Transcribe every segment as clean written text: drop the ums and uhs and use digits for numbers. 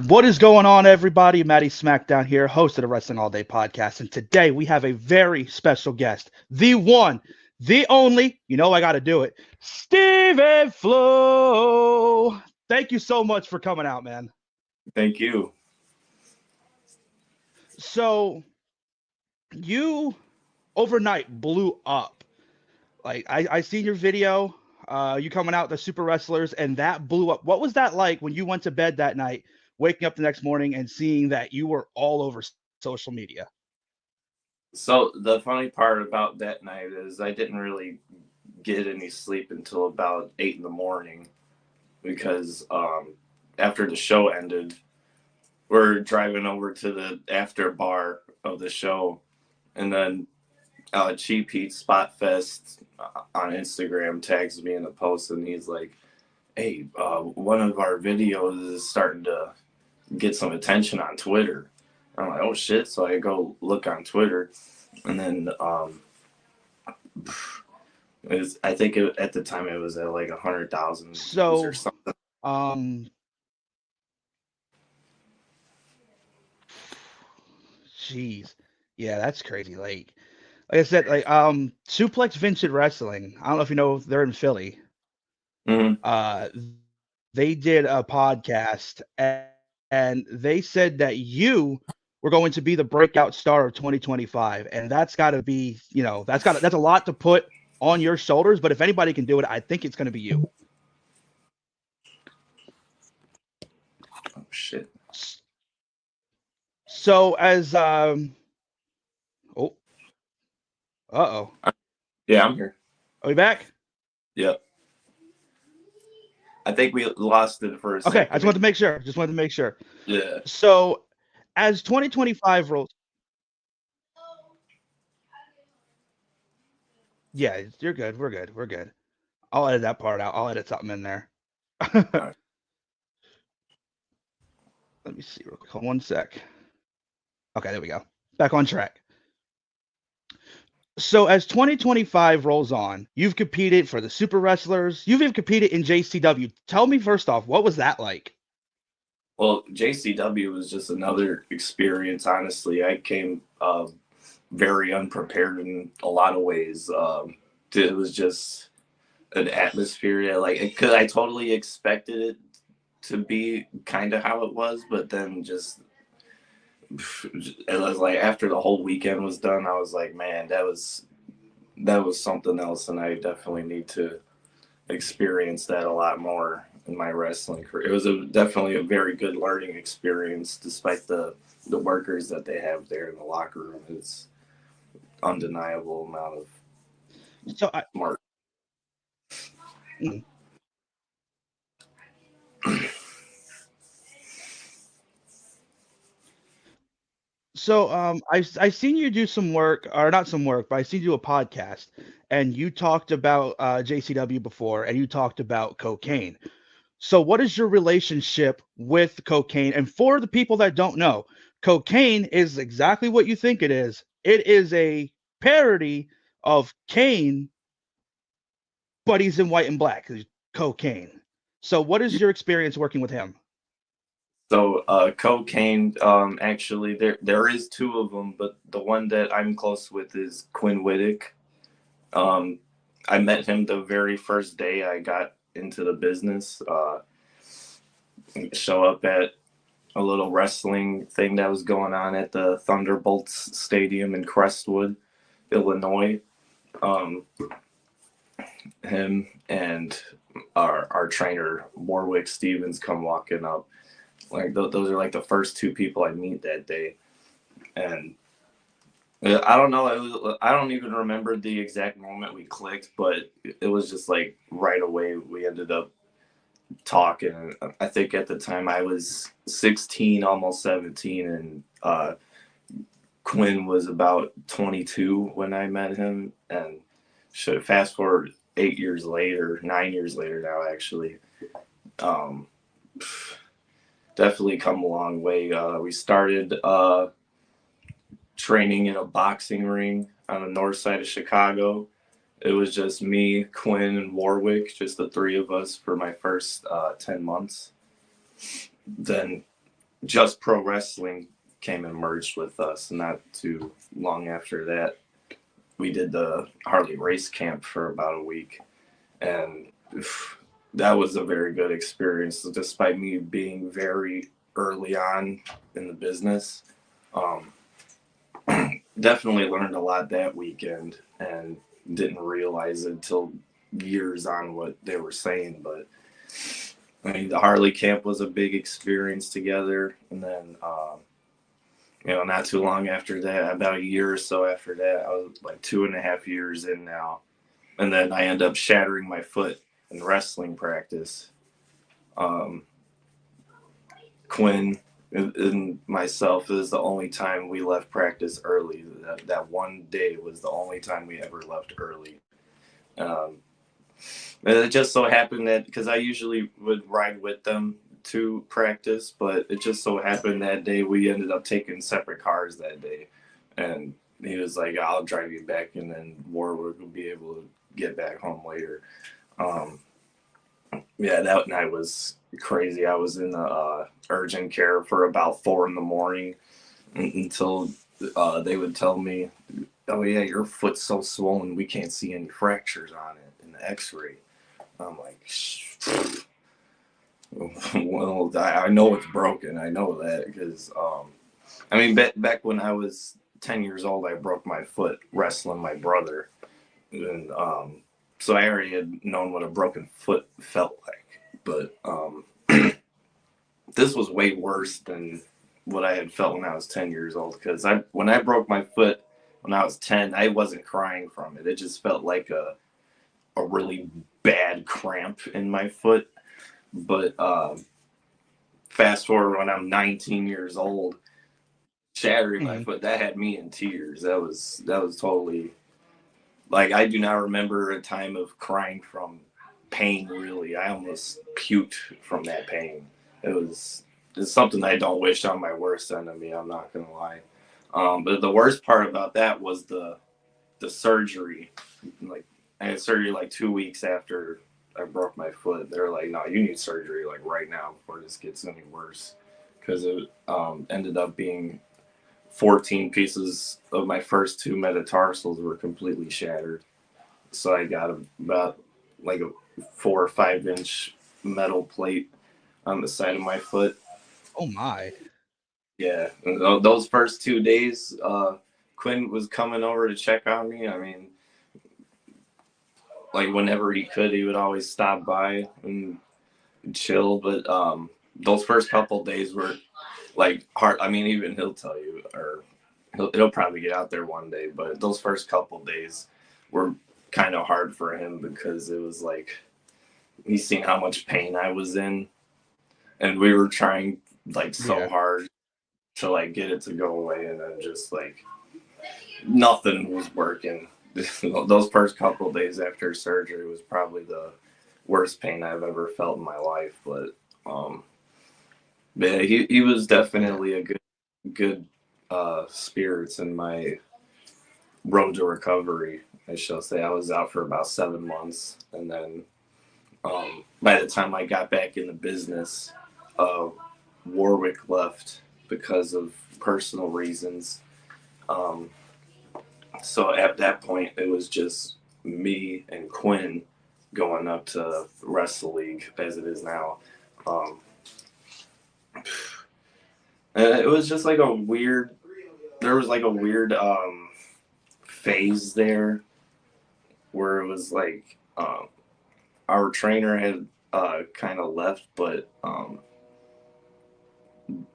What is going on, everybody? Matty Smackdown here, host of the Wrestling All Day podcast. And today we have a very special guest, the one, the only, you know I got to do it, Steven Flowe. Thank you so much for coming out, man. Thank you. So, you overnight blew up. Like, I seen your video, you coming out, the Super Wrestlers, and that blew up. What was that like when you went to bed that night, waking up the next morning and seeing that you were all over social media? So the funny part about that night is I didn't really get any sleep until about 8 in the morning because after the show ended, we're driving over to the after bar of the show, and then Cheap Heat Spot Fest on Instagram tags me in a post, and he's like, "Hey, one of our videos is starting to get some attention on Twitter." I'm like, "Oh shit!" So I go look on Twitter, and then I think at the time it was at like 100,000 So, or something. Jeez, yeah, that's crazy. Like I said, like Suplex Vincent Wrestling. I don't know if you know, they're in Philly. Mm-hmm. They did a podcast, and they said that you were going to be the breakout star of 2025, and that's got to be, that's a lot to put on your shoulders. But if anybody can do it, I think it's going to be you. Oh shit. So as Yeah, I'm here. Are we back? Yep. I think we lost it for a second. Okay, I just wanted to make sure. Yeah. So as 2025 rolls. Yeah, you're good. We're good. I'll edit that part out. I'll edit something in there. Right. Let me see real quick. Hold on one sec. Okay, there we go. Back on track. So as 2025 rolls on, you've competed for the Super Wrestlers. You've even competed in JCW. Tell me first off, what was that like? Well, JCW was just another experience, honestly. I came very unprepared in a lot of ways. It was just an atmosphere, because I totally expected it to be kind of how it was, but then just it was like after the whole weekend was done, I was like, man, that was something else, and I definitely need to experience that a lot more in my wrestling career. It was definitely a very good learning experience, despite the workers that they have there in the locker room. It's undeniable amount of smart. So I seen you do some work, or not some work, but I seen you do a podcast, and you talked about JCW before, and you talked about cocaine. So what is your relationship with cocaine? And for the people that don't know, cocaine is exactly what you think it is. It is a parody of Kane, but he's in white and black. He's cocaine. So what is your experience working with him? So cocaine, actually, there is two of them, but the one that I'm close with is Quinn Whittick. I met him the very first day I got into the business. Show up at a little wrestling thing that was going on at the Thunderbolts Stadium in Crestwood, Illinois. Him and our trainer Warwick Stevens come walking up. Like those are like the first two people I meet that day, and I don't know. I don't even remember the exact moment we clicked, but it was just like right away we ended up talking. I think at the time I was 16, almost 17, and Quinn was about 22 when I met him. And fast forward 8 years later, 9 years later now, actually. Definitely come a long way. We started training in a boxing ring on the north side of Chicago. It was just me, Quinn, and Warwick, just the three of us for my first 10 months. Then Just Pro Wrestling came and merged with us. Not too long after that, we did the Harley race camp for about a week, and that was a very good experience. Despite me being very early on in the business, um, definitely learned a lot that weekend, and didn't realize it until years on what they were saying. But I mean, the Harley camp was a big experience together, and then not too long after that, about a year or so after that, I was like 2.5 years in now, and then I end up shattering my foot in wrestling practice. Um, Quinn and myself is the only time we left practice early. That one day was the only time we ever left early. Um, and it just so happened that because I usually would ride with them to practice, but it just so happened that day we ended up taking separate cars that day. And he was like, I'll drive you back, and then Warwick will be able to get back home later. Um, yeah, that night was crazy. I was in the urgent care for about 4 in the morning until they would tell me, "Oh yeah, your foot's so swollen, we can't see any fractures on it in the X-ray." I'm like, well, I know it's broken. I know that because I mean, back when I was 10 years old, I broke my foot wrestling my brother, and so I already had known what a broken foot felt like. But this was way worse than what I had felt when I was 10 years old. Because when I broke my foot when I was 10, I wasn't crying from it. It just felt like a really bad cramp in my foot. But fast forward when I'm 19 years old, shattering my Hmm. foot, that had me in tears. That was totally like I do not remember a time of crying from pain. Really, I almost puked from that pain. It's something I don't wish on my worst enemy. I'm not gonna lie. But the worst part about that was the surgery. Like I had surgery like 2 weeks after I broke my foot. They're like, "No, you need surgery like right now before this gets any worse," because it ended up being 14 pieces of my first two metatarsals were completely shattered. So I got about like a 4 or 5 inch metal plate on the side of my foot. Oh my. Yeah, and those first 2 days, Quinn was coming over to check on me. I mean, like whenever he could, he would always stop by and chill. But those first couple days were like hard. I mean, even he'll tell you, or he'll probably get out there one day. But those first couple days were kind of hard for him because it was like he's seen how much pain I was in, and we were trying like so Yeah. hard to like get it to go away, and then just like nothing was working. Those first couple of days after surgery was probably the worst pain I've ever felt in my life. Um, but yeah, he was Yeah. definitely a good spirits in my road to recovery. I shall say I was out for about 7 months, and then by the time I got back in the business, uh, Warwick left because of personal reasons. Um, so at that point, it was just me and Quinn going up to Wrestle League as it is now. Um, and it was just like a weird. There was like a weird phase there where it was like our trainer had kind of left, but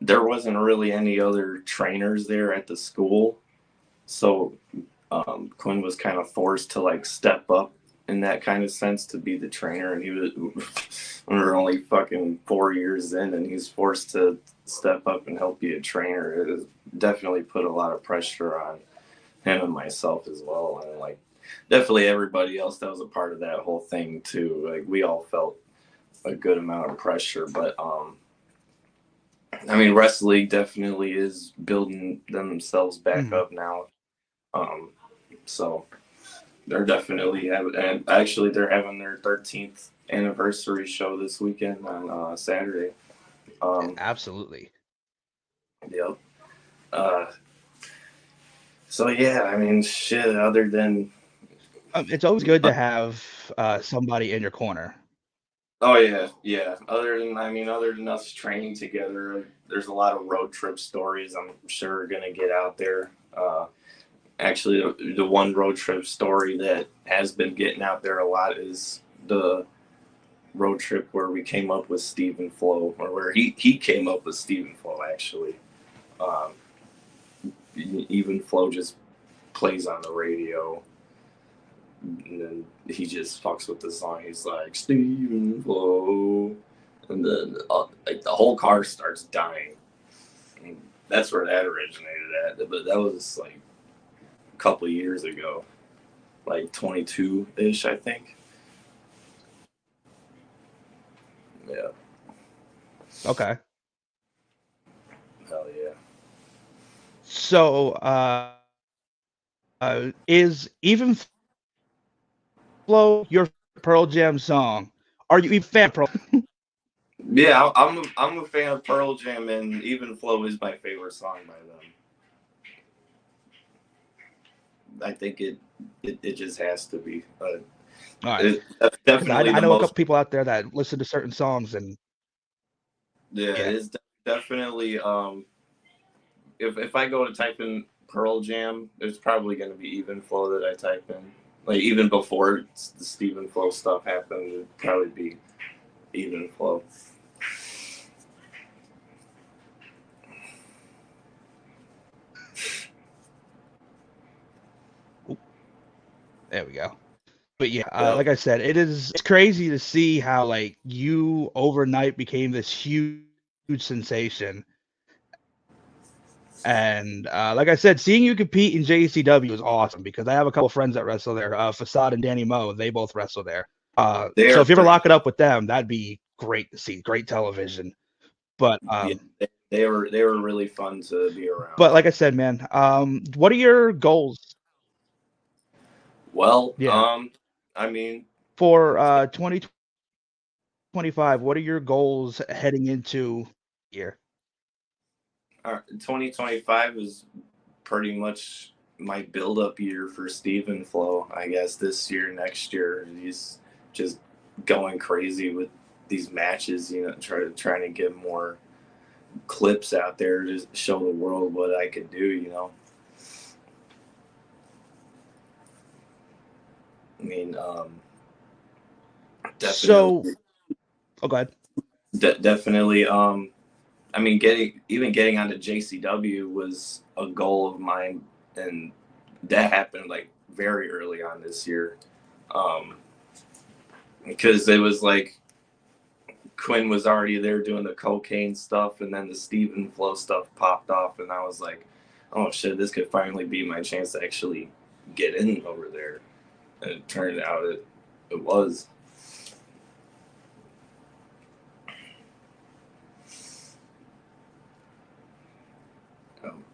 there wasn't really any other trainers there at the school. So Quinn was kind of forced to like step up in that kind of sense to be the trainer, and he was we were only fucking 4 years in, and he's forced to step up and help be a trainer. It has definitely put a lot of pressure on him and myself as well, and like definitely everybody else that was a part of that whole thing too. Like we all felt a good amount of pressure, but I mean, Wrestle League definitely is building themselves back Hmm. up now. Um, so they're definitely having, and actually they're having their 13th anniversary show this weekend on Saturday. Um, Absolutely. Yep. Uh, so yeah, I mean, shit. Other than It's always good to have somebody in your corner. oh yeah, yeah. Other than us training together, there's a lot of road trip stories. I'm sure are gonna get out there. Actually, the one road trip story that has been getting out there a lot is the road trip where we came up with Stephen Flowe, or where he came up with Stephen Flowe actually. Um, Even Flowe just plays on the radio, and then he just fucks with the song. He's like Stephen Flowe, and then like the whole car starts dying. And that's where that originated at. But that was like a couple of years ago, like 22 ish, I think. Yeah, Okay. hell yeah. So, is even Flow your Pearl Jam song? Are you even a fan of Pearl? Yeah, I'm a fan of Pearl Jam, and Even Flow is my favorite song by them. I think it just has to be. All right. That's Because definitely I the know a most. couple people out there that listen to certain songs, and Yeah, yeah. it's definitely. If I go to type in Pearl Jam, it's probably going to be Even Flow that I type in. Like even before the Stephen Flow stuff happened, it'd probably be Even Flow. There we go. But yeah, Yep. like I said, it's crazy to see how like you overnight became this huge sensation. And like I said, seeing you compete in JCW was awesome because I have a couple of friends that wrestle there. Facade and Danny Moe, they both wrestle there. They So are if you ever pretty. lock it up with them, that'd be great to see. Great television. But Yeah, they were really fun to be around. but like I said, man, what are your goals? Well, Yeah, I mean, for 2025, what are your goals heading into here? 2025 is pretty much my build up year for Stephen Flow. I guess this year, next year, he's just going crazy with these matches. You know, trying to get more clips out there to show the world what I could do. You know, I mean, So, definitely, oh, go ahead. definitely. I mean, getting onto JCW was a goal of mine, and that happened like very early on this year. Um, because it was like Quinn was already there doing the cocaine stuff, and then the Stephen Flow stuff popped off, and I was like, "Oh shit, this could finally be my chance to actually get in over there." And it turned out it was. Um,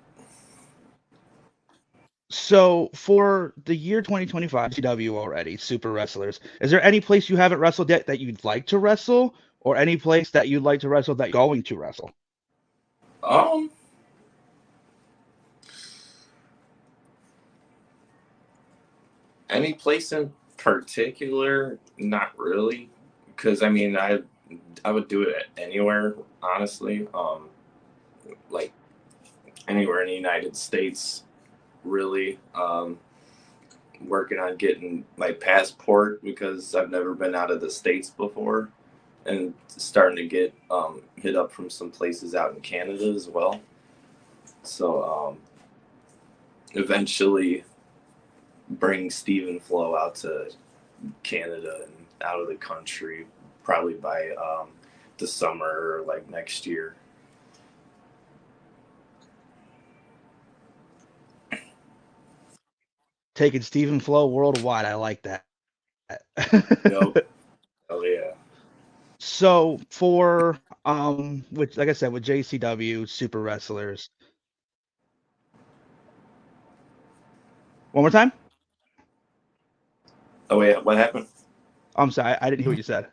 So for the year 2025 CW already, Super Wrestlers, is there any place you haven't wrestled yet that you'd like to wrestle, or any place that you'd like to wrestle that you're going to wrestle? um, any place in particular? Not really, because I mean, I would do it anywhere, honestly. Like anywhere in the United States, really. Working on getting my passport because I've never been out of the states before, and starting to get hit up from some places out in Canada as well. So eventually, bring Stephen Flow out to Canada and out of the country, probably by the summer or like next year. Taking Stephen Flow worldwide, I like that. Yep. Oh yeah. So for which like I said with JCW Super Wrestlers, one more time. Oh yeah. What happened? I'm sorry, I didn't hear what you said.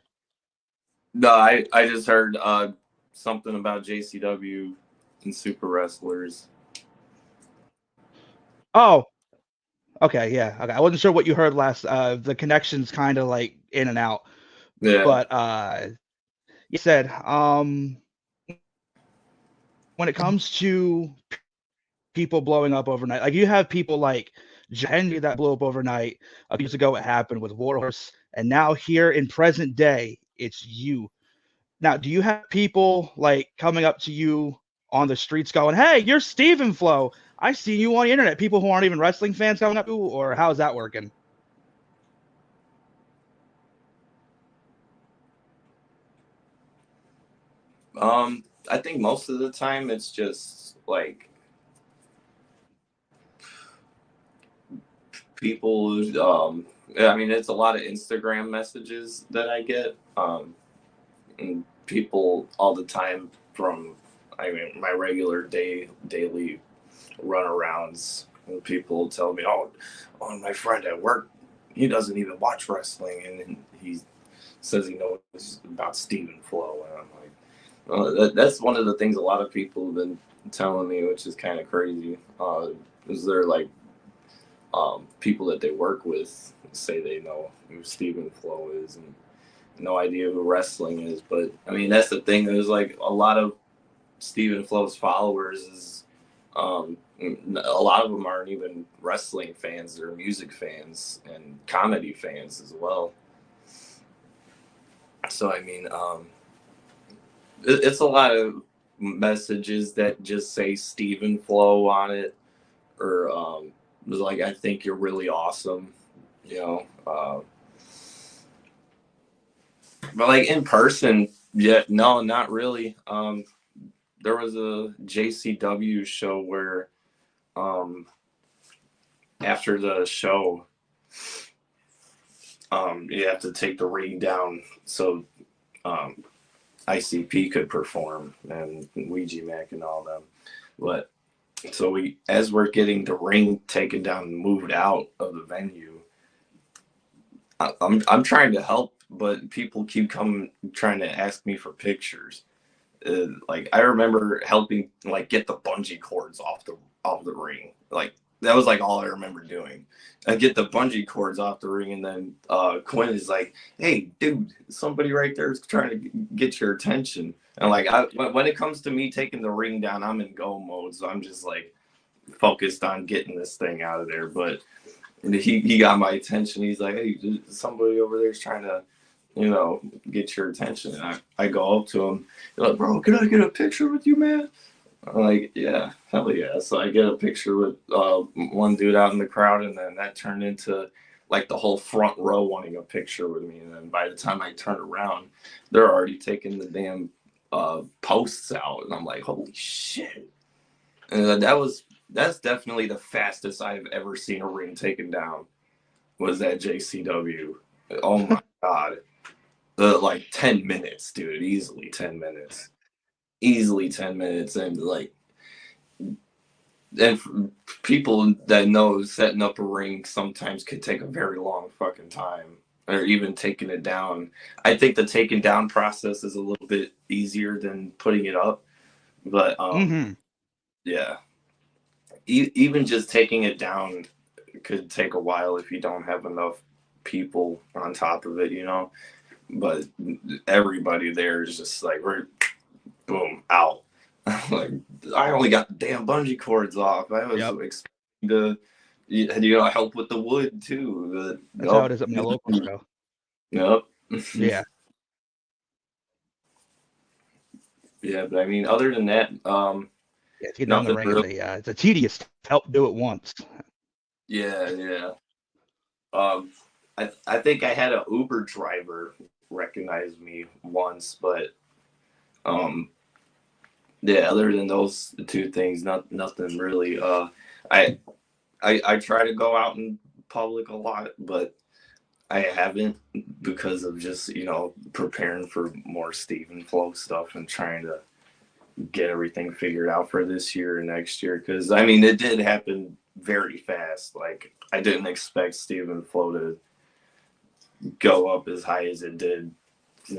No, I just heard something about JCW and super wrestlers. Oh, okay, yeah. Okay. I wasn't sure what you heard last. The connection's kind of like in and out. Yeah. But you said when it comes to people blowing up overnight, like you have people like Henry that blew up overnight. A few years ago, it happened with Warhorse, and now here in present day, it's you. Now, do you have people like coming up to you on the streets going, "Hey, you're Steven Flowe. I see you on the internet." People who aren't even wrestling fans coming up to you, or how's that working? I think most of the time it's just like people. I mean, it's a lot of Instagram messages that I get. And people all the time from, I mean, my regular daily runarounds. And people tell me, "Oh, my friend at work, he doesn't even watch wrestling, and he says he knows about Steven Flowe." And I'm like, that's one of the things a lot of people have been telling me, which is kind of crazy. Is there like people that they work with say they know who Steven Flowe is, and no idea who wrestling is. But I mean, that's the thing. There's like a lot of Steven Flowe's followers is a lot of them aren't even wrestling fans; they're music fans and comedy fans as well. So I mean, it's a lot of messages that just say Steven Flowe on it, or like, "I think you're really awesome," you know. But like in person, yeah, no, not really. There was a JCW show where um, after the show, you have to take the ring down so um, ICP could perform and Ouija Mac and all them. But so as we're getting the ring taken down and moved out of the venue, I'm trying to help, but people keep coming trying to ask me for pictures. Like I remember helping like get the bungee cords off the ring. Like that was like all I remember doing. I get the bungee cords off the ring, and then Quinn is like, "Hey, dude, somebody right there is trying to get your attention." And like when it comes to me taking the ring down, I'm in go mode, so I'm just like focused on getting this thing out of there. But he got my attention. He's like, "Hey, somebody over there is trying to, get your attention." And I go up to him, like, "Bro, can I get a picture with you, man?" I'm like, "Yeah, hell yeah." So I get a picture with one dude out in the crowd, and then that turned into like the whole front row wanting a picture with me. And then by the time I turn around, they're already taking the damn posts out, and I'm like, "Holy shit!" And that's definitely the fastest I've ever seen a ring taken down. Was at JCW. Oh my god. Like 10 minutes, dude. Easily 10 minutes. Easily 10 minutes. And like, and people that know setting up a ring sometimes could take a very long fucking time. Or even taking it down. I think the taking down process is a little bit easier than putting it up. But Mm-hmm. yeah. Even just taking it down could take a while if you don't have enough people on top of it. But everybody there is just like, we're boom out. Like, I only got the damn bungee cords off. I was Yep. expecting to, help with the wood too. That's how it is at my local show. Yep. Yeah. Yeah, but I mean, other than that, Yeah, to get down the nothing ring is real. it's a tedious to help do it once. Yeah, yeah. I think I had an Uber driver recognize me once, but um, yeah. Other than those two things, nothing really. I I try to go out in public a lot, but I haven't because of just preparing for more Steven Flow stuff and trying to get everything figured out for this year and next year. Because I mean, it did happen very fast. Like I didn't expect Steven Flow to go up as high as it did.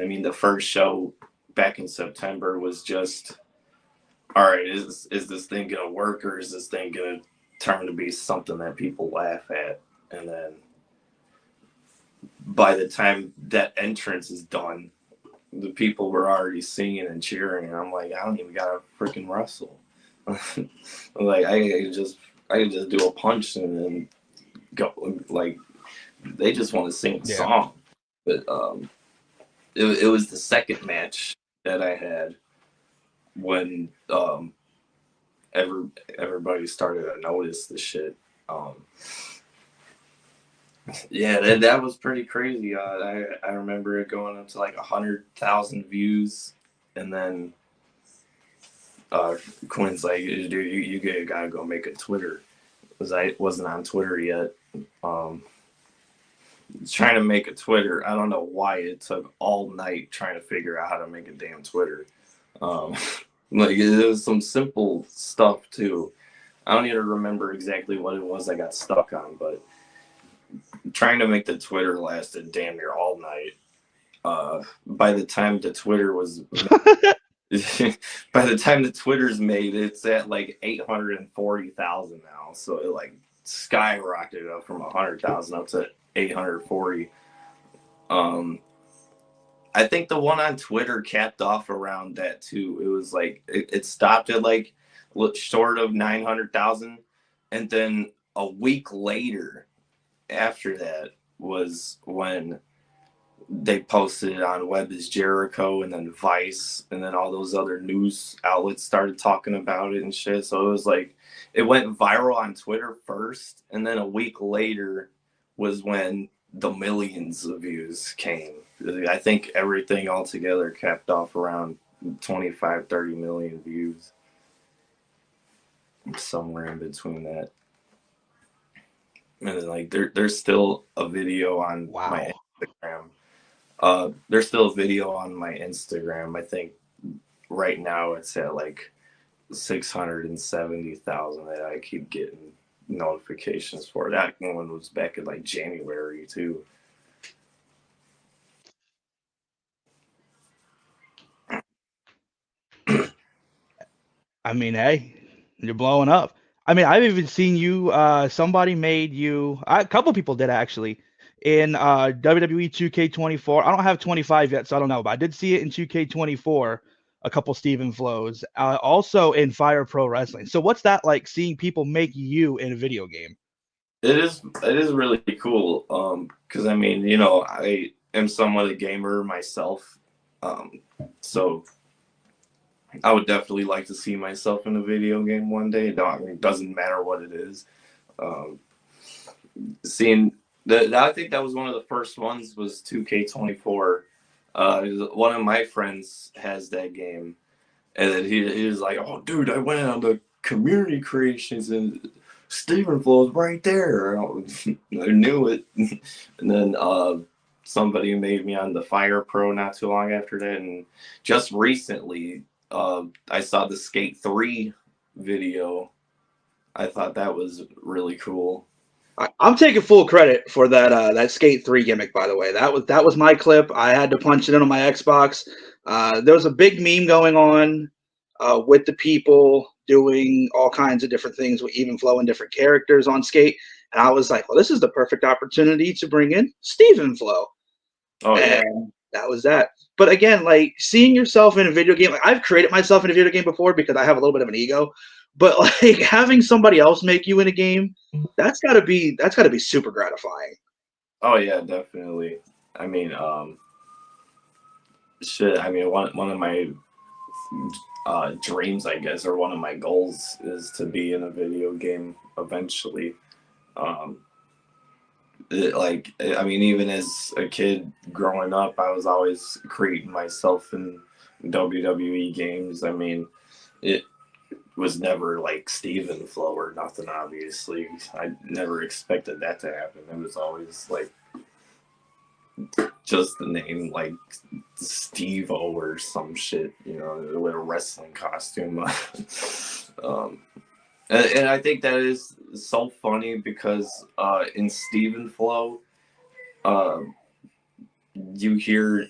I mean, the first show back in September was just all right, is this thing gonna work, or is this thing gonna turn to be something that people laugh at? And then by the time that entrance is done, the people were already singing and cheering, and I'm like, I don't even gotta freaking wrestle. Like I can just do a punch and then go. Like they just want to sing a Yeah. song. But it was the second match that I had when everybody started to notice the shit. Um, yeah, that was pretty crazy. I remember it going up to like 100,000 views, and then Quinn's like, dude, you gotta go make a Twitter, because I wasn't on Twitter yet. Um, trying to make a Twitter. I don't know why it took all night trying to figure out how to make a damn Twitter. Um, like it was some simple stuff too. I don't even remember exactly what it was I got stuck on, but trying to make the Twitter lasted damn near all night. By the time the Twitter was by the time the Twitter's made, it's at like 840,000 now. So it like skyrocketed up from 100,000 up to 840. I think the one on Twitter capped off around that too. It was like it stopped at like short of 900,000, and then a week later, after that, was when they posted it on Web is Jericho, and then Vice, and then all those other news outlets started talking about it and shit. So it was like it went viral on Twitter first, and then a week later was when the millions of views came. I think everything altogether capped off around 25, 30 million views. Somewhere in between that. And then like there's still a video on my Wow. Instagram. There's still a video on my Instagram. I think right now it's at like 670,000 that I keep getting notifications for. That one was back in like January too. I mean, hey, you're blowing up. I mean, I've even seen you. Somebody made you. A couple people did actually in WWE 2K24. I don't have 25 yet, so I don't know, but I did see it in 2K24. A couple Stephen Flows, also in Fire Pro Wrestling. So, what's that like? Seeing people make you in a video game? It is really cool. Because I mean, I am somewhat a gamer myself. So I would definitely like to see myself in a video game one day. No, I mean, it doesn't matter what it is. Um, seeing I think that was one of the first ones was 2K24. One of my friends has that game, and then he was like, "Oh, dude, I went on the community creations and Stephen Flow's right there." I knew it, and then somebody made me on the Fire Pro not too long after that, and just recently I saw the Skate 3 video. I thought that was really cool. I'm taking full credit for that Skate 3 gimmick, by the way. That was my clip. I had to punch it in on my Xbox. There was a big meme going on with the people doing all kinds of different things with even Flow and different characters on Skate. And I was like, well, this is the perfect opportunity to bring in Steven Flow. Oh yeah. And that was that. But again, like seeing yourself in a video game, like I've created myself in a video game before because I have a little bit of an ego. But like having somebody else make you in a game, that's gotta be super gratifying. Oh yeah, definitely. I mean, shit. I mean, one of my dreams, I guess, or one of my goals is to be in a video game eventually. Um, I mean, even as a kid growing up, I was always creating myself in WWE games. I mean, it was never like Steven Flow or nothing, obviously. I never expected that to happen. It was always like just the name, like Steve O or some shit, with a wrestling costume. um, and I think that is so funny because in Steven Flow, you hear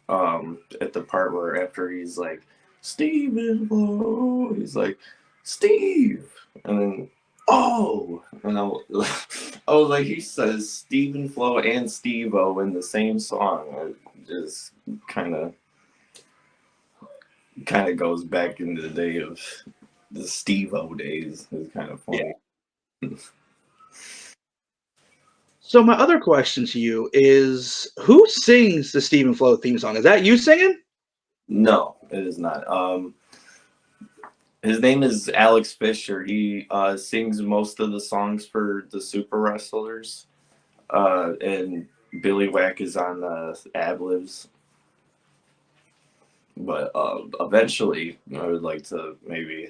at the part where after he's like, Stephen Flowe. He's like, Steve. And then, oh. And I was like, he says Stephen Flowe and Steve-O in the same song. It just kind of goes back into the day of the Steve-O days. It's kind of Yeah. funny. So my other question to you is, who sings the Stephen Flow theme song? Is that you singing? No, it is not. His name is Alex Fisher. He sings most of the songs for the Super Wrestlers, and Billy Whack is on the ad libs. But eventually, I would like to maybe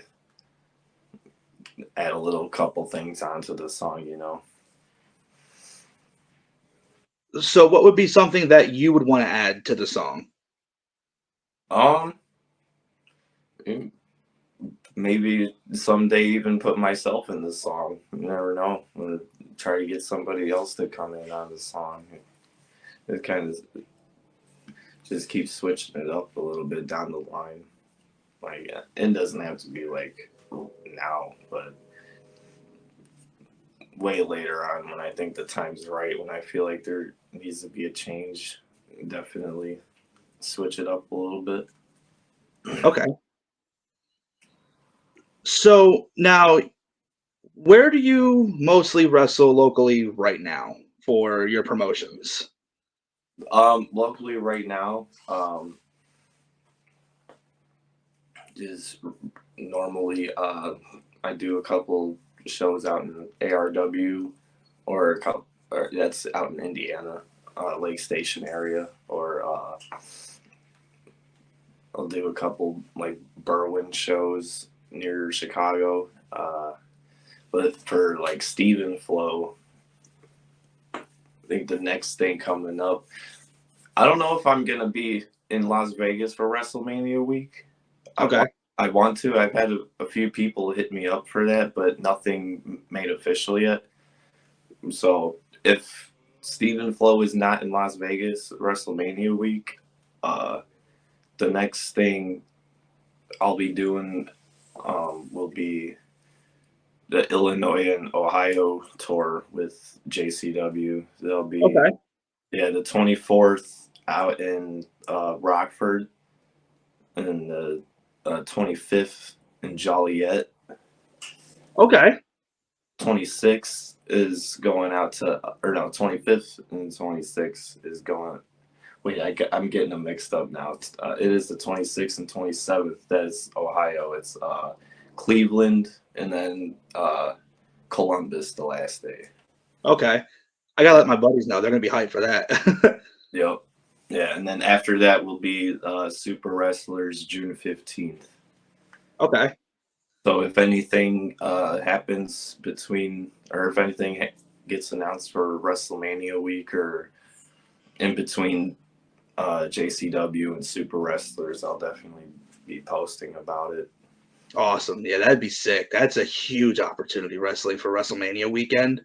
add a little couple things onto the song. So what would be something that you would want to add to the song? Um, maybe someday even put myself in the song. You never know. I'm gonna try to get somebody else to come in on the song. It kind of just keep switching it up a little bit down the line. Like, it doesn't have to be like now, but way later on when I think the time's right, when I feel like there needs to be a change, definitely switch it up a little bit. Okay. So now, where do you mostly wrestle locally right now for your promotions? Locally right now, is normally I do a couple shows out in ARW or a couple or that's out in Indiana, Lake Station area, or I'll do a couple like Berwyn shows near Chicago. But for like Stephen Flow, I think the next thing coming up, I don't know if I'm gonna be in Las Vegas for WrestleMania week. I Okay. want I want to. I've had a few people hit me up for that, but nothing made official yet. So if Stephen Flow is not in Las Vegas WrestleMania week, uh, the next thing I'll be doing will be the Illinois and Ohio tour with JCW. They'll be Okay. the 24th out in Rockford, and the 25th in Joliet. Okay. 26th is going out to, or no, 25th and 26th is going. Wait, I'm getting them mixed up now. It is the 26th and 27th. That's Ohio. It's Cleveland and then Columbus the last day. Okay. I gotta let my buddies know. They're gonna be hyped for that. Yep. Yeah, and then after that will be Super Wrestlers June 15th. Okay. So if anything happens between, or if anything gets announced for WrestleMania week or in between JCW and Super Wrestlers, I'll definitely be posting about it. Awesome. Yeah, that'd be sick. That's a huge opportunity wrestling for WrestleMania weekend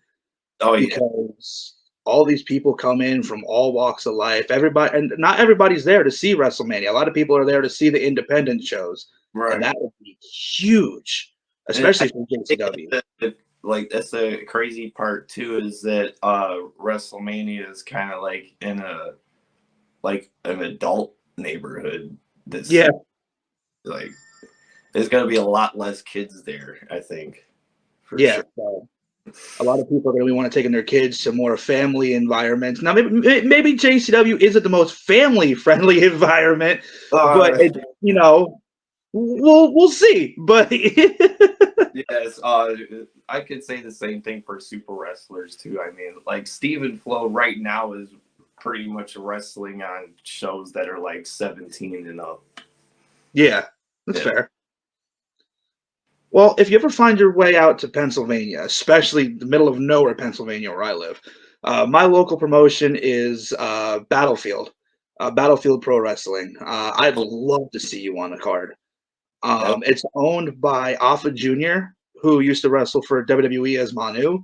Oh yeah, because all these people come in from all walks of life. Everybody, and not everybody's there to see WrestleMania. A lot of people are there to see the independent shows, and right. that would be huge, And I especially for think JCW. like that's the crazy part too, is that WrestleMania is kind of like in a like an adult neighborhood. This Yeah, like there's gonna be a lot less kids there, I think, for yeah. sure. So a lot of people are going to want to taking their kids to more family environments. Now, maybe JCW isn't the most family friendly environment, but Uh, it, we'll see. But yes, I could say the same thing for Super Wrestlers too. I mean, like Stephen Flow right now is pretty much wrestling on shows that are like 17 and up. yeah, that's Yeah. fair. Well, if you ever find your way out to Pennsylvania, especially the middle of nowhere, Pennsylvania, where I live, my local promotion is Battlefield Pro Wrestling. I'd love to see you on a card. Yep. It's owned by Alpha Jr., who used to wrestle for WWE as Manu,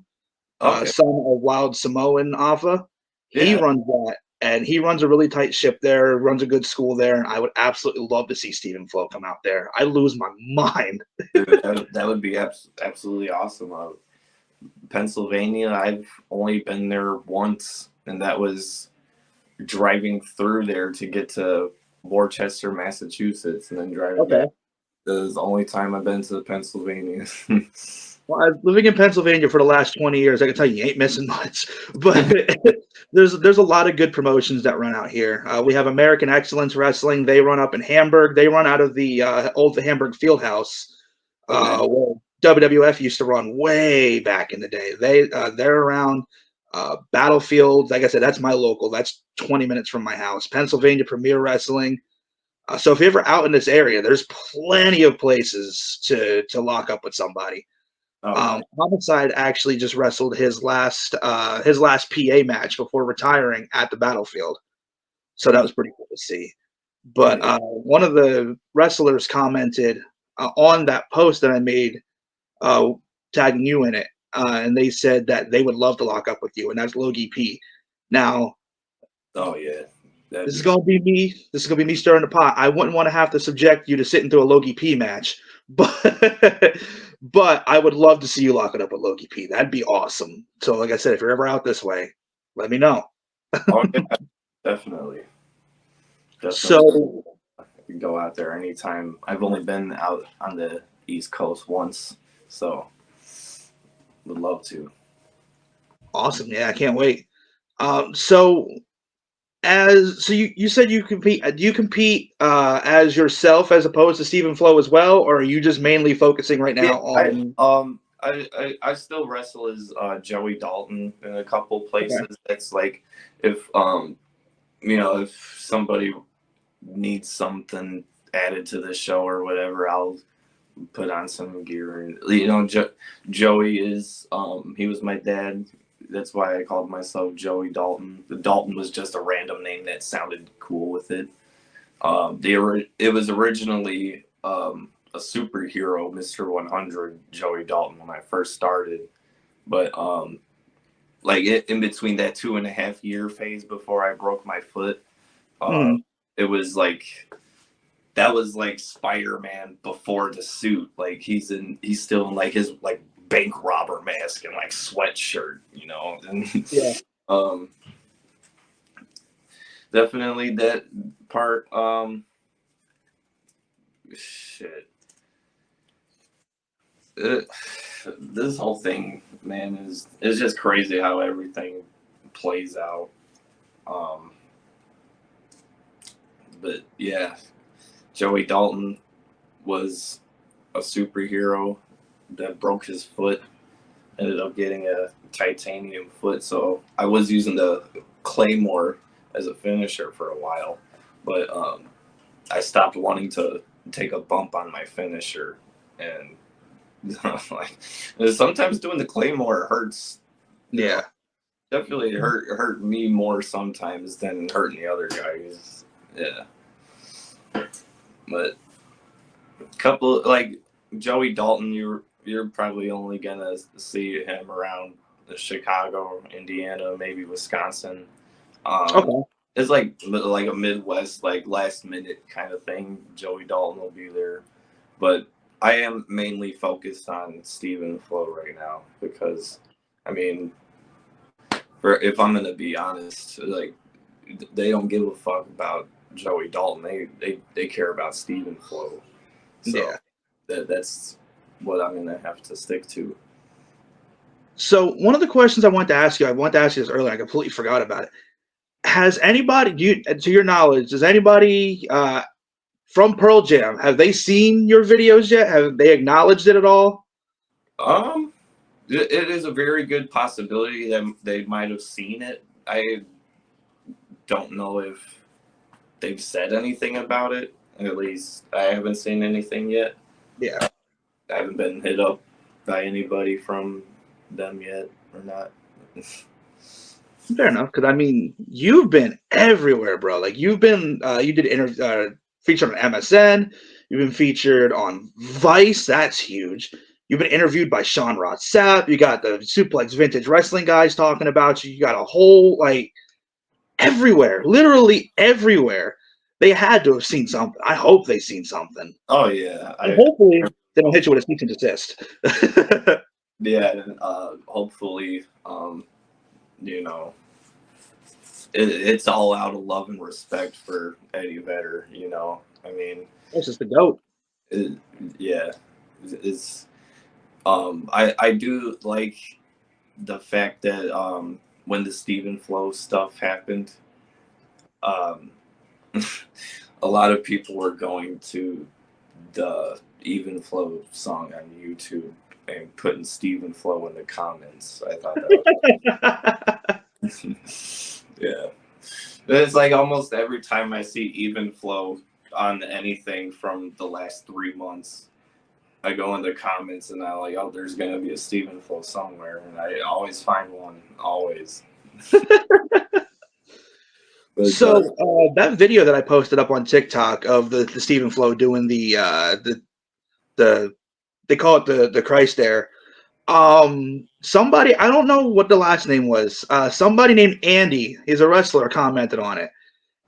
Okay. son of Wild Samoan Alpha. He Yeah. runs that, and he runs a really tight ship there, runs a good school there, and I would absolutely love to see Stephen Flowe come out there. I lose my mind. Dude, that would be absolutely awesome. Pennsylvania, I've only been there once, and that was driving through there to get to Worcester, Massachusetts, and then driving back. That was the only time I've been to Pennsylvania. Well, I've living in Pennsylvania for the last 20 years. I can tell you ain't missing much. But there's a lot of good promotions that run out here. We have American Excellence Wrestling. They run up in Hamburg. They run out of the old Hamburg Fieldhouse, where WWF used to run way back in the day. They're around Battlefield. Like I said, that's my local. That's 20 minutes from my house. Pennsylvania Premier Wrestling. So if you're ever out in this area, there's plenty of places to lock up with somebody. Homicide actually just wrestled his last PA match before retiring at the Battlefield, so that was pretty cool to see. But one of the wrestlers commented on that post that I made, tagging you in it, and they said that they would love to lock up with you, and that's Logie P. Now, this is gonna be me. This is gonna be me stirring the pot. I wouldn't want to have to subject you to sitting through a Logie P match, but I would love to see you lock it up with Logie P. That'd be awesome. So, like I said, if you're ever out this way, let me know. Definitely. So, I can go out there anytime. I've only been out on the East Coast once, so would love to. Awesome. Yeah, I can't wait. So you said you compete. Do you compete as yourself as opposed to Stephen Flowe as well, or are you just mainly focusing right now on? I still wrestle as Joey Dalton in a couple places. Okay. It's like if if somebody needs something added to the show or whatever, I'll put on some gear. And Joey is he was my dad. That's why I called myself Joey Dalton. The Dalton was just a random name that sounded cool with it. It was originally a superhero, Mr. 100, Joey Dalton, when I first started. But in between that 2.5 year phase before I broke my foot, it was that was like Spider-Man before the suit. Like he's still in like his like bank robber mask and like sweatshirt, and definitely that part. This whole thing, man, is just crazy how everything plays out. But yeah, Joey Dalton was a superhero that broke his foot, ended up getting a titanium foot. So I was using the Claymore as a finisher for a while, but I stopped wanting to take a bump on my finisher, and sometimes doing the Claymore hurts. Yeah, definitely hurt me more sometimes than hurting the other guys. Yeah, but a couple like Joey Dalton, you're probably only gonna see him around Chicago, Indiana, maybe Wisconsin. Okay. It's like a Midwest, like last minute kind of thing. Joey Dalton will be there, but I am mainly focused on Stephen Flowe right now because, I mean, if I'm gonna be honest, like they don't give a fuck about Joey Dalton. They care about Stephen Flowe. So yeah, that's what I'm gonna have to stick to. So one of the questions I wanted to ask you this earlier. I completely forgot about it. Has anybody, to your knowledge, does anybody from Pearl Jam, have they seen your videos yet? Have they acknowledged it at all? It is a very good possibility that they might have seen it. I don't know if they've said anything about it. At least I haven't seen anything yet. Yeah. I haven't been hit up by anybody from them yet or not. Fair enough, because I mean, you've been everywhere, bro. Like you've been, you did featured on MSN. You've been featured on Vice. That's huge. You've been interviewed by Sean Ross Sapp. You got the Suplex Vintage Wrestling guys talking about you. You got a whole everywhere, literally everywhere. They had to have seen something. I hope they seen something. Oh yeah, And hopefully they don't hit you with a cease and desist. yeah, and hopefully, you know, it's all out of love and respect for Eddie Vedder. You know, I mean, This is the goat. yeah, it's I do like the fact that when the Stephen Flowe stuff happened, um, a lot of people were going to the Even Flow song on YouTube and putting Stephen Flow in the comments. I thought that was yeah. It's like almost every time I see Even Flow on anything from the last 3 months, I go in the comments and I'm like, oh, there's gonna be a Stephen Flow somewhere, and I always find one, always. But, So that video that I posted up on TikTok of the Stephen Flow doing the they call it the Christ there. Somebody, I don't know what the last name was. Somebody named Andy, he's a wrestler, commented on it,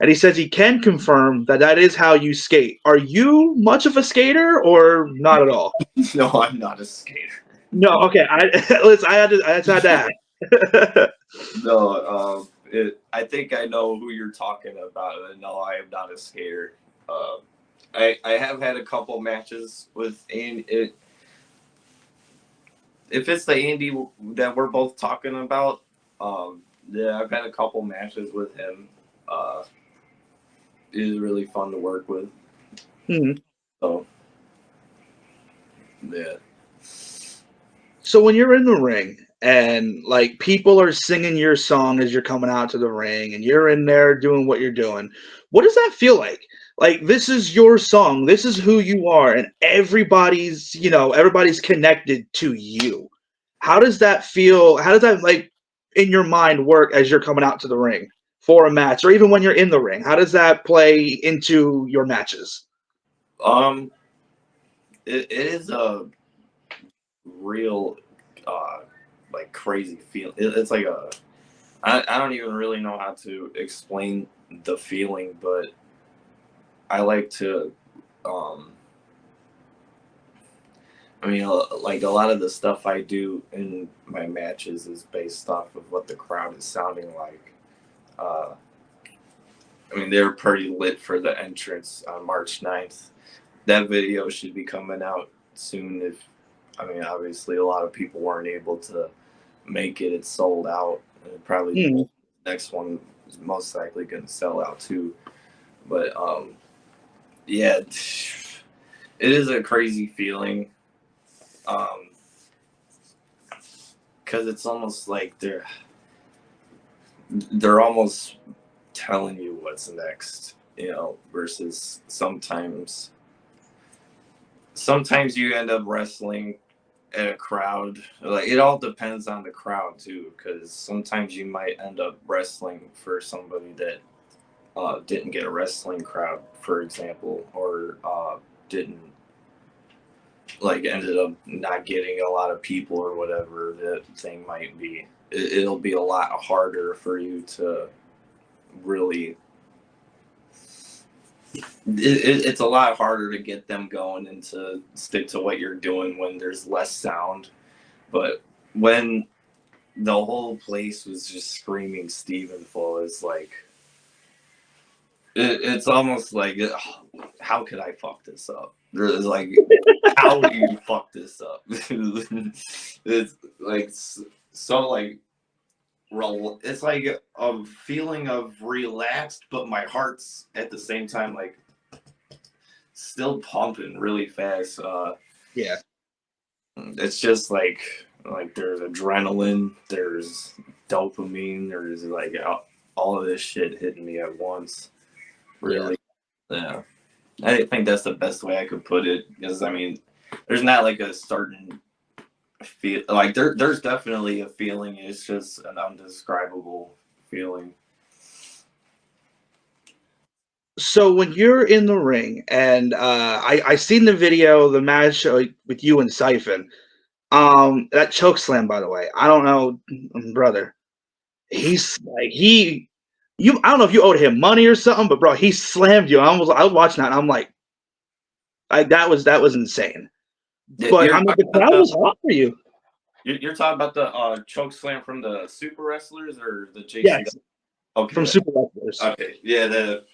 and he says he can confirm that that is how you skate. Are you much of a skater or not at all? no, I'm not a skater. No, okay. Listen, I just had to ask. No, I think I know who you're talking about. No, I am not a skater. I have had a couple matches with Andy. If it's the Andy that we're both talking about, yeah, I've had a couple matches with him. He's really fun to work with. Mhm. So, yeah. So when you're in the ring and like people are singing your song as you're coming out to the ring and you're in there doing what you're doing, what does that feel like? Like this is your song, this is who you are, and everybody's connected to you. How does that feel? How does that like in your mind work as you're coming out to the ring for a match or even when you're in the ring? How does that play into your matches? Um, it is a real, uh, like crazy feeling. It's like I don't even really know how to explain the feeling, but I like to, um, I mean, like a lot of the stuff I do in my matches is based off of what the crowd is sounding like. Uh, I mean, they're pretty lit for the entrance on March 9th. That video should be coming out soon. I mean, obviously, a lot of people weren't able to make it. It's sold out. And probably the next one is most likely going to sell out too. But yeah, it is a crazy feeling. Because it's almost like they're almost telling you what's next, versus sometimes you end up wrestling at a crowd. Like it all depends on the crowd too, because sometimes you might end up wrestling for somebody that didn't get a wrestling crowd, for example, or didn't like ended up not getting a lot of people or whatever the thing might be. It'll be a lot harder for you to really it's a lot harder to get them going and to stick to what you're doing when there's less sound. But when the whole place was just screaming Stephen Full, is like it's almost like how could I fuck this up? It's like how do you fuck this up? It's like so like it's like a feeling of relaxed, but my heart's at the same time like still pumping really fast. Yeah. It's just like there's adrenaline, there's dopamine, there's like all of this shit hitting me at once. Really, yeah. I think that's the best way I could put it, because I mean, there's not like a certain feel. Like there's definitely a feeling. It's just an undescribable feeling. So when you're in the ring, and I seen the video, the match with you and Siphon, that choke slam, by the way, I don't know, brother. He's like I don't know if you owed him money or something, but bro, he slammed you. I was watching that, and I'm like, that was insane. But I'm like, the crowd was hot for you. You're talking about the choke slam from the Super Wrestlers or the JCW? Yes, Okay. from Super Wrestlers. Okay. Yeah, the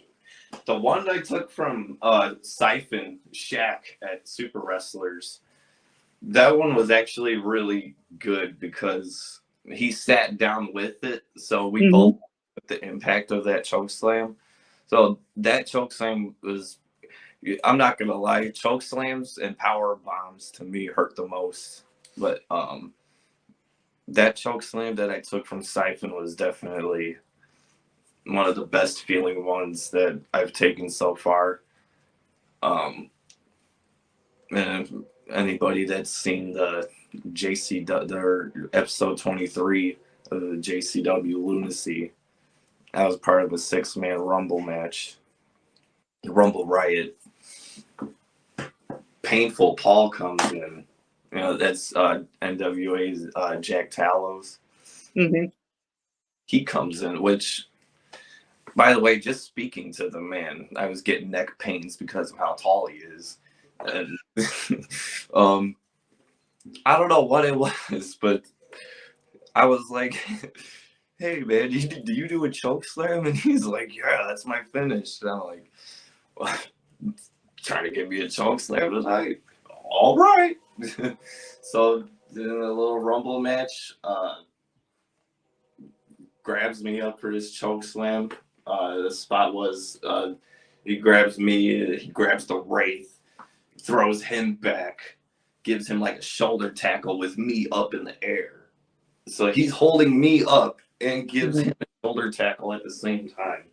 one I took from Siphon Shaq at Super Wrestlers, that one was actually really good because he sat down with it, so we both took the impact of that choke slam. So that choke slam was, I'm not gonna lie, choke slams and power bombs to me hurt the most. But that choke slam that I took from Siphon was definitely one of the best feeling ones that I've taken so far. And anybody that's seen the their episode 23 of the JCW Lunacy, I was part of a 6-man Rumble match, Rumble Riot. Painful Paul comes in. You know, that's NWA's Jack Talos. Mm-hmm. He comes in, which, by the way, just speaking to the man, I was getting neck pains because of how tall he is. And I don't know what it was, but I was like, hey, man, do you do a choke slam? And he's like, yeah, that's my finish. And I'm like, well, trying to get me a choke slam tonight? All right. So in a little Rumble match, grabs me up for this choke slam. The spot was he grabs me, he grabs the Wraith, throws him back, gives him like a shoulder tackle with me up in the air. So he's holding me up and gives him a shoulder tackle at the same time.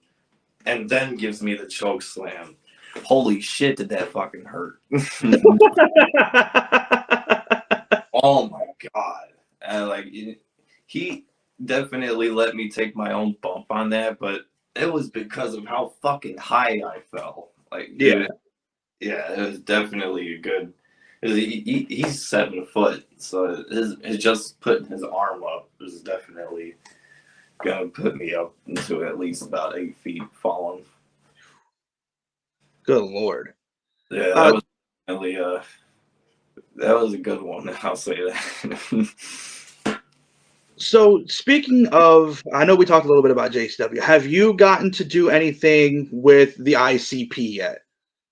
And then gives me the choke slam. Holy shit, did that fucking hurt. Oh my God. He definitely let me take my own bump on that, but it was because of how fucking high I fell. Like, dude, yeah, it was definitely a good. He's 7 foot, so his just putting his arm up is definitely gonna put me up into at least about 8 feet falling. Good Lord. Yeah, that was definitely that was a good one. I'll say that. So speaking of, I know we talked a little bit about JCW. Have you gotten to do anything with the ICP yet?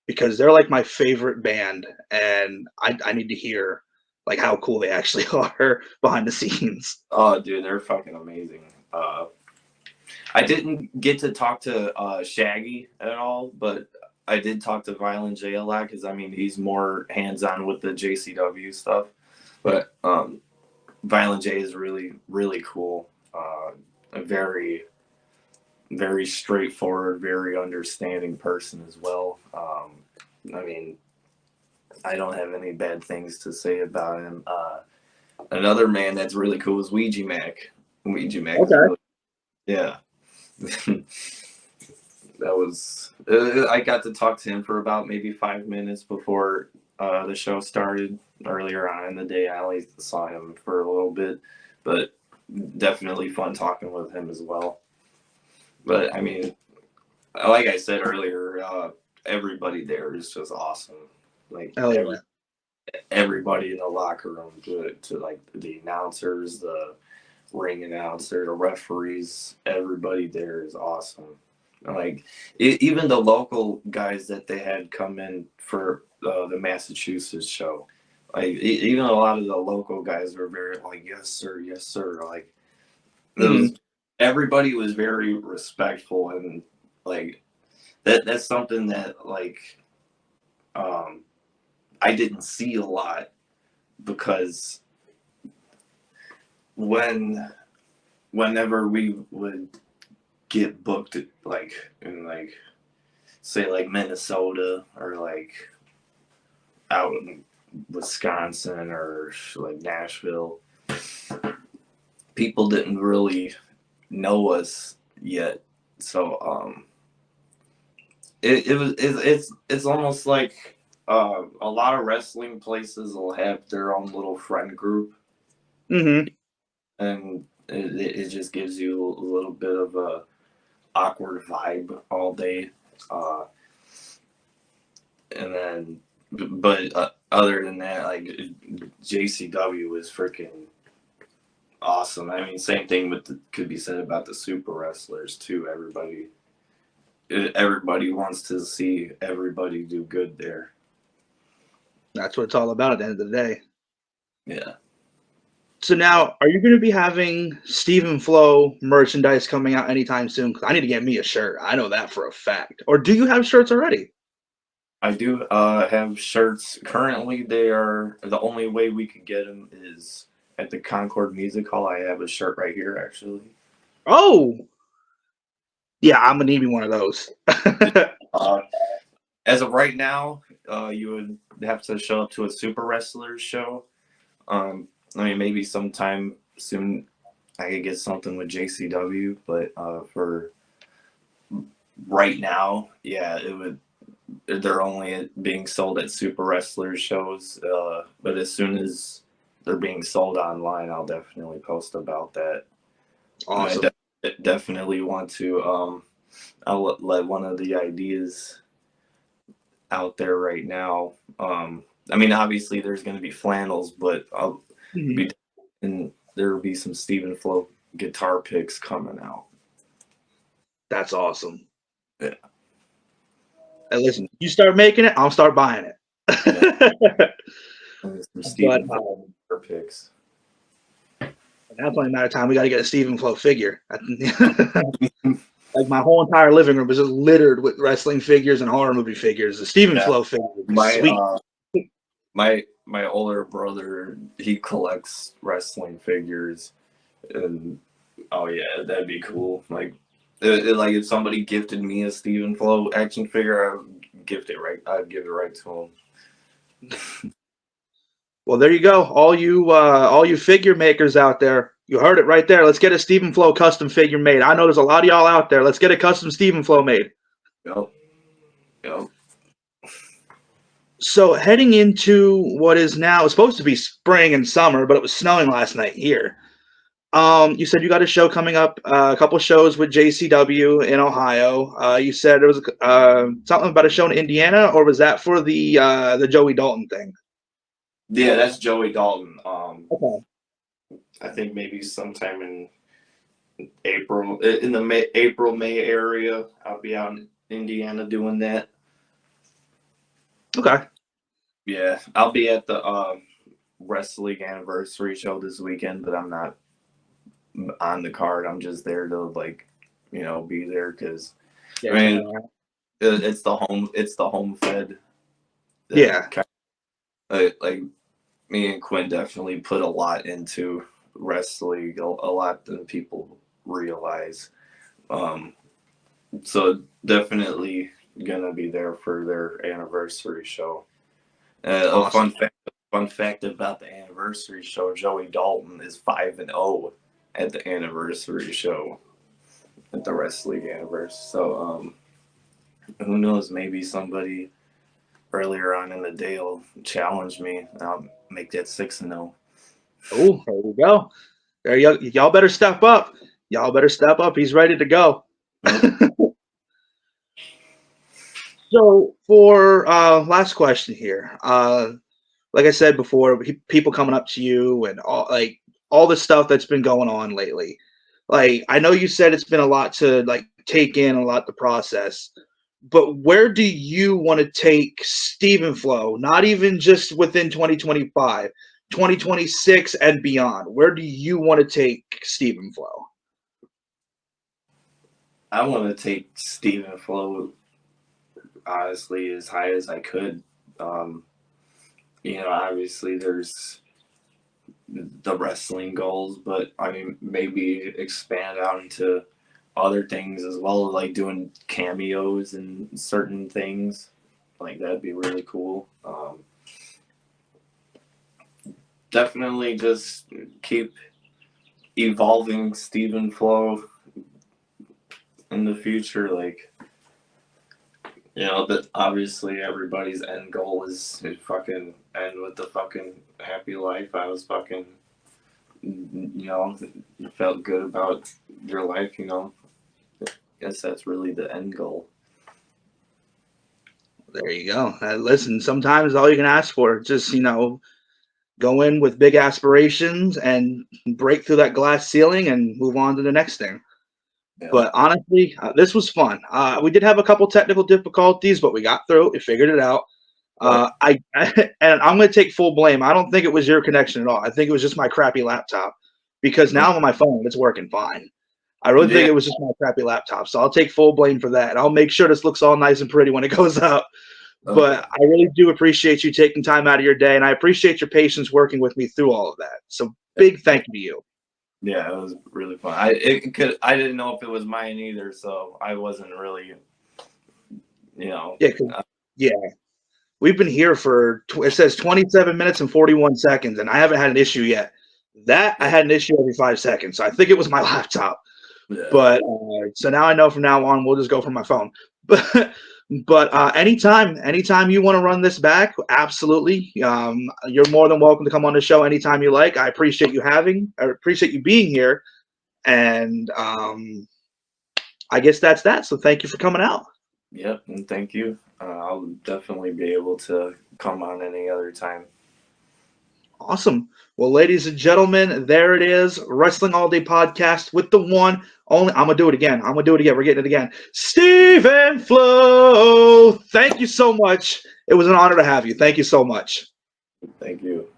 Because they're like my favorite band, and I need to hear like how cool they actually are behind the scenes. Oh, dude, they're fucking amazing. I didn't get to talk to Shaggy at all, but I did talk to Violent J a lot because I mean he's more hands-on with the JCW stuff. But Violent J is really, really cool. A very, very straightforward, very understanding person as well. I mean, I don't have any bad things to say about him. Another man that's really cool is Ouija Mac. Ouija Mac is really, yeah. That was I got to talk to him for about maybe 5 minutes before the show started earlier on in the day. I only saw him for a little bit, but definitely fun talking with him as well. But I mean, like I said earlier, everybody there is just awesome. Like everybody in the locker room, to like the announcers, the ring announcer, the referees, everybody there is awesome. Like even the local guys that they had come in for the Massachusetts show, like even a lot of the local guys were very like, yes sir, yes sir. Like everybody was very respectful, and like that's something that like I didn't see a lot, because whenever we would get booked like in like say like Minnesota or like out in Wisconsin or like Nashville, people didn't really know us yet. So it's almost like a lot of wrestling places will have their own little friend group, and it just gives you a little bit of a awkward vibe all day. Uh, and then, but other than that, like JCW was freaking awesome. I mean, same thing could be said about the super wrestlers too. Everybody wants to see everybody do good there. That's what it's all about at the end of the day. Yeah. So now, are you going to be having Stephen Flowe merchandise coming out anytime soon? 'Cause I need to get me a shirt. I know that for a fact. Or do you have shirts already? I do have shirts. Currently, they are the only way we could get them is at the Concord Music Hall. I have a shirt right here, actually. Oh, yeah, I'm gonna need me one of those. As of right now, you would have to show up to a Super Wrestlers show. I mean, maybe sometime soon I could get something with JCW, but for right now, yeah, it would. They're only being sold at Super Wrestlers shows, but as soon as they're being sold online, I'll definitely post about that. Awesome. I definitely want to. I'll let one of the ideas out there right now. I mean, obviously, there's going to be flannels, but I'll be and there will be some Stephen Flowe guitar picks coming out. That's awesome. Yeah. And listen, you start making it, I'll start buying it. Some Stephen Flowe guitar picks. That's only a matter of time. We got to get a Stephen Flowe figure. Like my whole entire living room is just littered with wrestling figures and horror movie figures. The Stephen Flowe figure is sweet. My older brother, he collects wrestling figures, and oh yeah, that'd be cool. Like if somebody gifted me a Stephen Flowe action figure, I would gift it right. I'd give it right to him. Well, there you go. All you figure makers out there, you heard it right there. Let's get a Stephen Flowe custom figure made. I know there's a lot of y'all out there. Let's get a custom Stephen Flowe made. Yep. So heading into what is now supposed to be spring and summer, but it was snowing last night here. You said you got a show coming up, a couple shows with JCW in Ohio. You said there was something about a show in Indiana, or was that for the Joey Dalton thing? Yeah, that's Joey Dalton. Okay. I think maybe sometime in April, in the May area, I'll be out in Indiana doing that. Okay. Yeah, I'll be at the wrestling anniversary show this weekend, but I'm not on the card. I'm just there to be there because I mean it's the home fed. Yeah. Like me and Quinn definitely put a lot into wrestling, a lot than people realize. So definitely gonna be there for their anniversary show. Awesome. A fun fact about the anniversary show: Joey Dalton is 5-0 at the anniversary show at the wrestling anniversary. So who knows? Maybe somebody earlier on in the day will challenge me, and I'll make that 6-0. Oh, there we go. There y'all better step up. Y'all better step up. He's ready to go. So for last question here, like I said before, people coming up to you and all the stuff that's been going on lately. Like I know you said it's been a lot to take in, a lot to process. But where do you want to take Stephen Flowe? Not even just within 2025, 2026 and beyond. Where do you want to take Stephen Flowe? I want to take Stephen Flowe honestly as high as I could. Obviously there's the wrestling goals, but I mean maybe expand out into other things as well, like doing cameos and certain things. Like that'd be really cool. Definitely just keep evolving Stephen Flowe in the future, but obviously everybody's end goal is to fucking end with the fucking happy life. I was fucking, felt good about your life, guess that's really the end goal. There you go. Listen, sometimes all you can ask for, just, go in with big aspirations and break through that glass ceiling and move on to the next thing. Yeah. But honestly, this was fun. We did have a couple technical difficulties, but we got through it. We figured it out. And I'm going to take full blame. I don't think it was your connection at all. I think it was just my crappy laptop, because now I'm on my phone. It's working fine. I really think it was just my crappy laptop. So I'll take full blame for that. And I'll make sure this looks all nice and pretty when it goes up. Okay. But I really do appreciate you taking time out of your day, and I appreciate your patience working with me through all of that. So big thank you to you. Yeah, it was really fun. I didn't know if it was mine either, so I wasn't really, Yeah. We've been here for, it says 27 minutes and 41 seconds, and I haven't had an issue yet. I had an issue every 5 seconds, so I think it was my laptop. Yeah. But so now I know from now on we'll just go from my phone. But anytime you want to run this back, absolutely. You're more than welcome to come on the show anytime you like. I appreciate you being here, and I guess that's that. So thank you for coming out. Yep, and thank you. I'll definitely be able to come on any other time. Awesome. Well, ladies and gentlemen, there it is. Wrestling All Day Podcast with the one only. I'm going to do it again. We're getting it again. Stephen Flowe. Thank you so much. It was an honor to have you. Thank you so much. Thank you.